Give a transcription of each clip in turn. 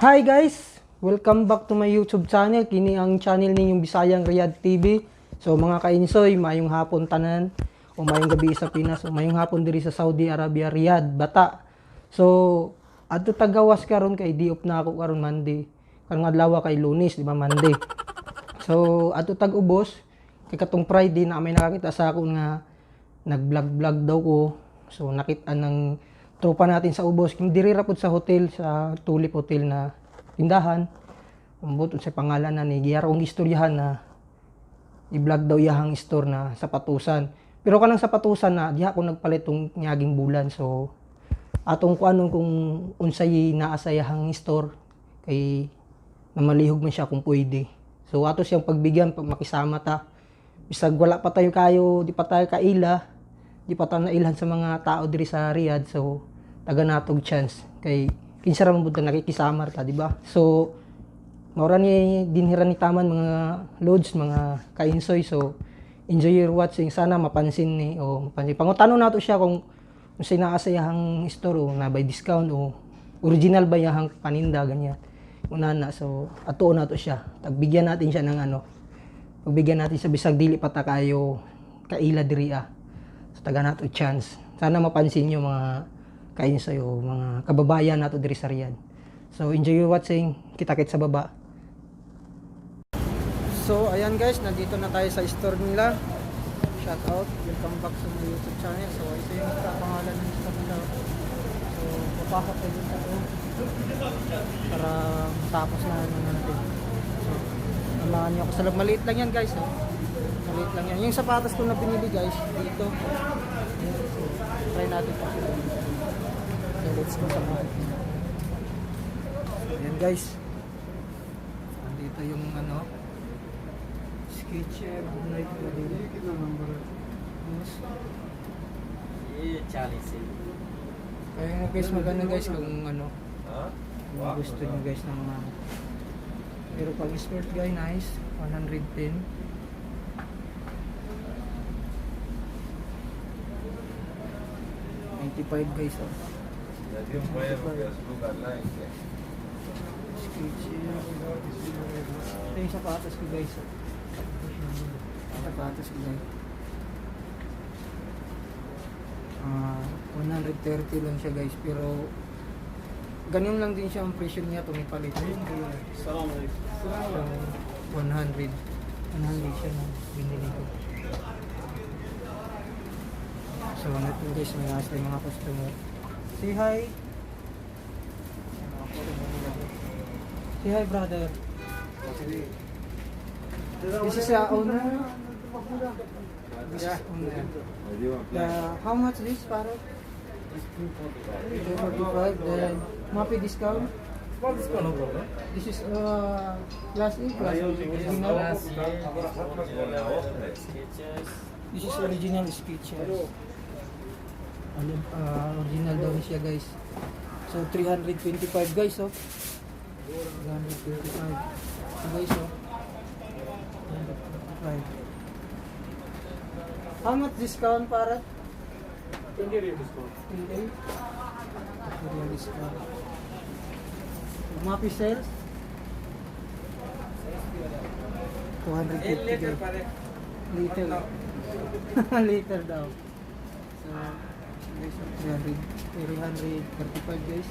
Hi guys! Welcome back to my YouTube channel. Kini ang channel ninyong Bisayang Riyadh TV. So mga kainsoy, mayong hapon tanan o mayong gabi sa Pinas o mayong hapon diri sa Saudi Arabia, Riyadh, Bata. So adto tagawas karon kay diop na ako karon Monday. Karong adlaw kay Lunes, di ba Monday. So adto tag-ubos kay katong Friday na may nakakita sa ako nga nag-vlog daw ko. So nakita ng tropa natin sa ubos, diri ra pud sa hotel, sa Tulip Hotel na tindahan. Umbot sa pangalan na ni giyarong istoryahan na i-vlog daw iyahang store na sapatusan. Pero kanang sapatusan na diha ko nagpalit tong nyaging bulan. So atong kuanon kung unsay naa sa iyahang store kay namalihog man siya kung pwede. So ato siyang pagbigyan pag makisama ta. Bisag wala pa tayo kayo, di pa tayo kaila, di pa tayo nailhan sa mga tao diri sa Riyadh. So taga natog chance kay kinsa ra man bud nakikisama ta, di ba? So maura ni dinhiran ni taman mga loads, mga kainsoy. So enjoy your watching, sana mapansin ni o mapansin pangutanon nato siya kung unsay naa sa iyang store o na by discount o original ba iyang paninda ganyan una na. So ato nato siya, tagbigyan natin siya ng pagbigyan natin sa bisag dili pa ta kayo kaila diri so taga nato chance, sana mapansin niyo mga kainsoy o mga kababayan nato diri sa Riyadh. So enjoy your watching, kita-kits sa baba. So ayan guys, nandito na tayo sa store nila. Shout out, welcome back sa my YouTube channel. So ito yung pangalan ng store nila. So papasok tayo dito para tapos na natin. So samahan niyo ako sa loob. Maliit lang yan guys. Maliit lang yan. Yung sapatos ko na binili guys dito. So try natin pa sila. So let's go sa mga. Ayan guys. Dito yung sketcher, night ko din. Kaya guys, maganda guys kung kung gusto nyo guys ng mga pero pag skirt guys, nice 110. $95 guys ito yung sapatos ko guys. Sapatos ko guys. 130 lang siya guys, pero ganyan lang din siya ang presyo niya tumipalit. So 100 siya na binili ko. So natin guys, may asli mga customer. Say hi. Say hi brother. This is owner. This is owner. How much this parrot? 245. Then mapi discount. This is class A, class original. This is original Skechers. Original daw siya guys. So 325 guys 325 guys 325. How much discount para? 20 discount. 20 discount. Mapi sales 250 guys. Liter. Liter daw. So guys, 335 guys.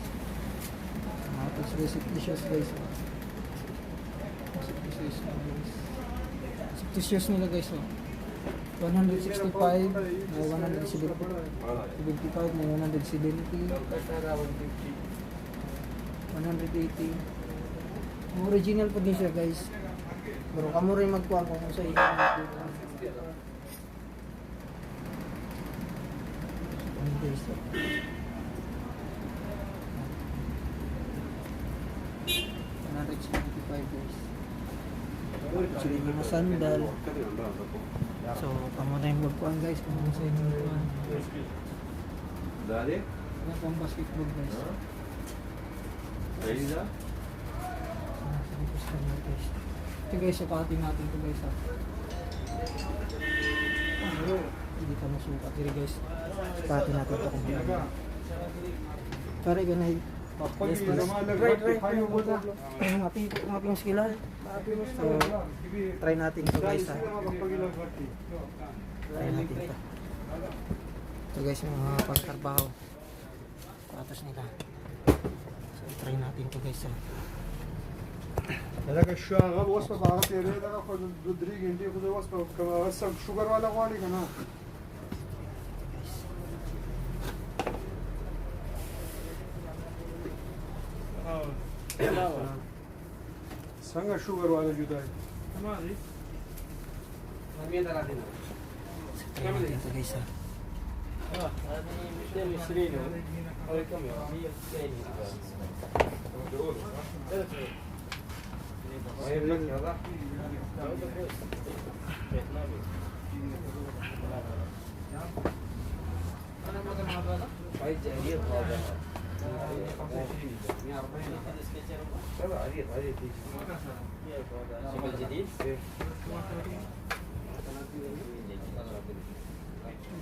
Tapos receipt tissues guys. Tissues nila guys 165, 175, may 170, 180. Original po din siya guys. Pero kamo rin magkuha kung sa iyo. Guys. 175 guys. Actually mga sandal. So kamo na yung magkuhan guys kung ano sa inyo magkuhan. Dali? Yan po ang basketball guys. Ayun na? Ito guys, sukatin natin ito guys hindi ka masukat. Sige guys, sukatin natin ito kung ano. Pare ganay Ngaping sila. So, try natin to guys ha. Try natin to. Ito guys yung mga pagtrabaho. Patos nila. So, try natin to guys ha. لك الشاغل وصفة بعرف يا ريت انا اخذ بدريق عندي خذ وصفة كما هسه شوجر ولا غالي كمان سنگا شوگر والا جدائی So, try natin to guys ha.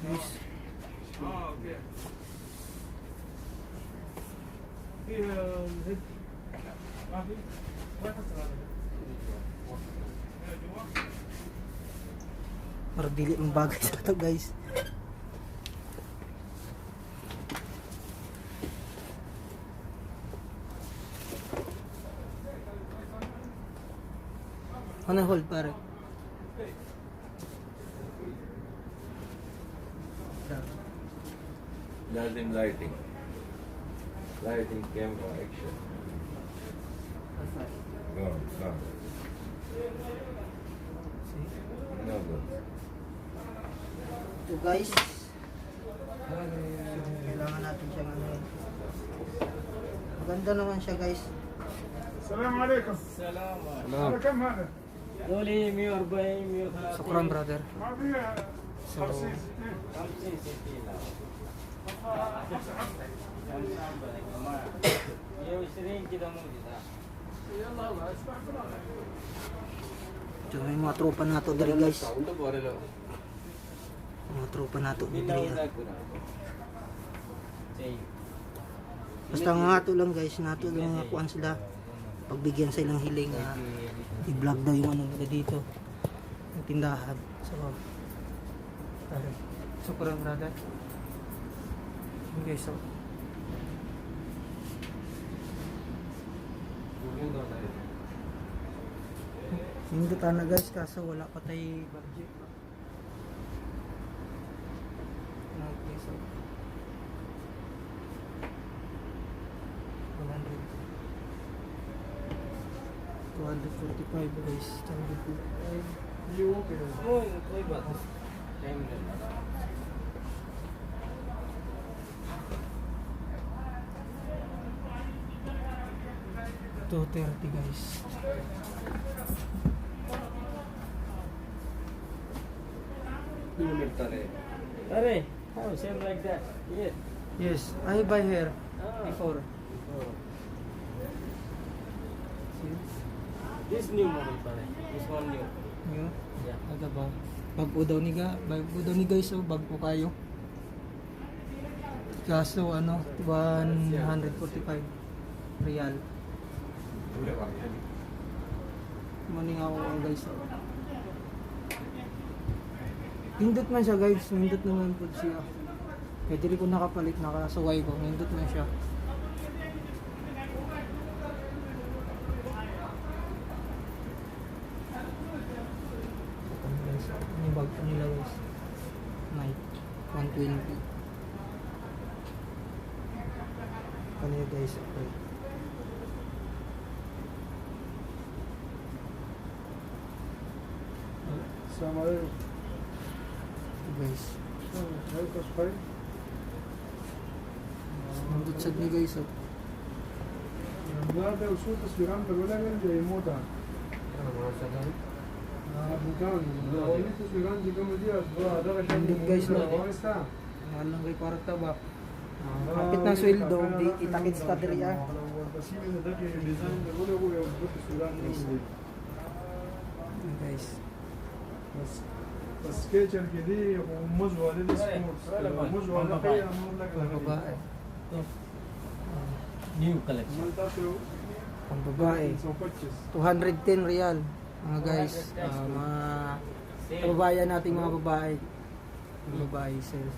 Guys, para dili mong bagay sa to guys. Ano hold pare? Lazim lighting. Lighting, camera, action. Go, go. No, go. Ito guys. Kailangan natin siyang ano. Maganda naman siya guys. السلام عليكم هذا كم هذا؟ دولي 140 130 Sukran brother. ما في So, 50 50 60 كده موجودة يلا الله استغفر الله ito yung mga tropa nato diri guys. Mga tropa nato diri. Basta nga ato lang guys, nato lang nga kuan sila. Pagbigyan sa ilang hiling i-vlog daw yung ano nila dito. Yung tindahan. So, Sukran brother. Okay, so hindutan na guys kaso wala pa tayo budget. Okay, so 245 guys. 245. ये वो क्या है कोई बात नहीं टाइम लेना 230 guys. अरे how same like that yes Yes, I buy here ah. before. This new model pare this one new New? yeah Aga ba? Bago daw ni guys, so bago kayo. Kaso ano, 145 real. Maning ako guys. Nindot man siya guys, nindot naman po siya. Kaya dili ko nakapalit, nakasaway ko, nindot man siya. Guys, yung bag pa nila guys. Nike 120. Kanina guys, okay. السلام عليكم Ito guys. هاي تصفي Nindot sad ni guys. Oh. هذا وصول تصويران ولا غير جاي موتا بوتان هو تصويران دي كم دي هذا عشان Guys, no? واستا Mahal lang kay kwarta ba? Kapit ng sweldo, di itakit sa diriya. بس من ذاك الديزاين ده هو تصويران Guys. بس سكيتشر كده وموز والد سبورتس موز والد قيا مو لك Mga babae. New collection. मलता तो Pang babae. 125 210 real. Mga guys, mga kababayan nating mga babae. Mga babae sales.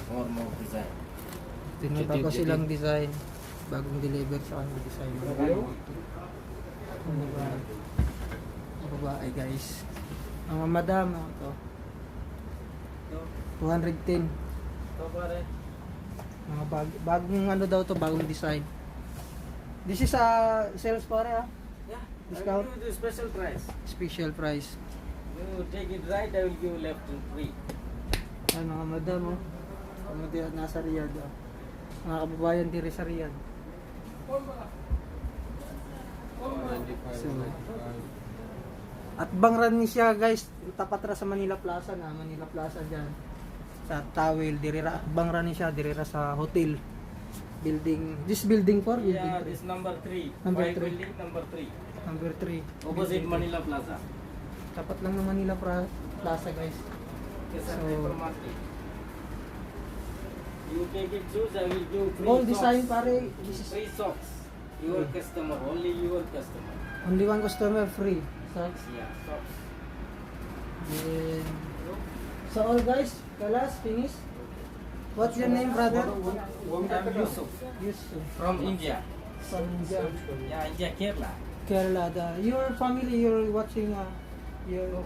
More design. Tinutag ko silang design. Bagong deliver sa kanila design. Mga babae. Mga babae guys. Mga madam, to. 210. So pare. Mga bagong ano daw to, bagong design. This is sales pare ah. Yeah. Discount? I will give you the special price. Special price. You take it right, I will give you left and free. Ay mga madam oh. Mga nasa Riyadh oh. Mga kababayan diri sa Riyadh. So, at bangran ni siya guys, tapat ra sa Manila Plaza na, Manila Plaza dyan. Sa Tawil, diri ra bangran ni siya diri ra sa hotel. Building, this building 4, building Yeah, 3. this number 3. Number White three. building number 3. Number 3. Opposite Manila Plaza. Tapat lang ng Manila Plaza guys. Yes, So- hypermarket. You take it shoes, I will give free All socks. design pare, this is Free socks. Your customer, only your customer. only one customer free. Socks. Yeah, socks. Then, so all guys, kalas, finish. What's your name, brother? I'm Yusuf Yusuf. from India. From India. Yeah, India, Kerala. Kerala. Your family, you're watching, your,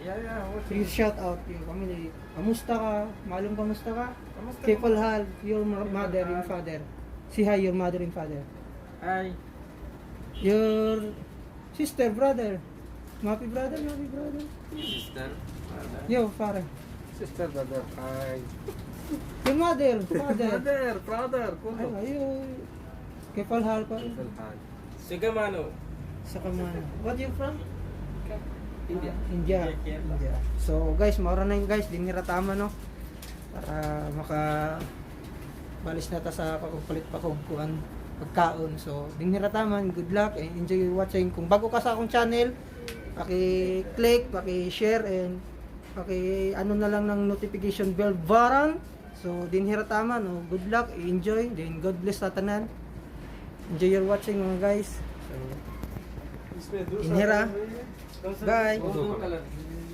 Yeah, what? you shout out your family. Kamusta ka? Malum kamusta ka? People have your mother and father. Say hi, your mother and father. Hi. Your sister, brother. Mapi brother, Mapi brother. Sister. Yo, father. sister brother hi Your mother, father. brother Ayo. Kepal hal pa. Sugamano. Sa Kamana. What you from? India. India. Kerala. India. So guys, maura na yun guys. Dinira tama no. Para balis na ta sa pagpalit pa kung kuan pagkaon. So dinira tama. Good luck and enjoy watching. Kung bago ka sa akong channel, paki-click, paki-share and ano na lang ng notification bell button. So dinira tama no. Good luck, enjoy. Then God bless sa tanan. Enjoy your watching mga guys. So इसमें दूसरा Inhera. Colour है ये? Bye. Two color.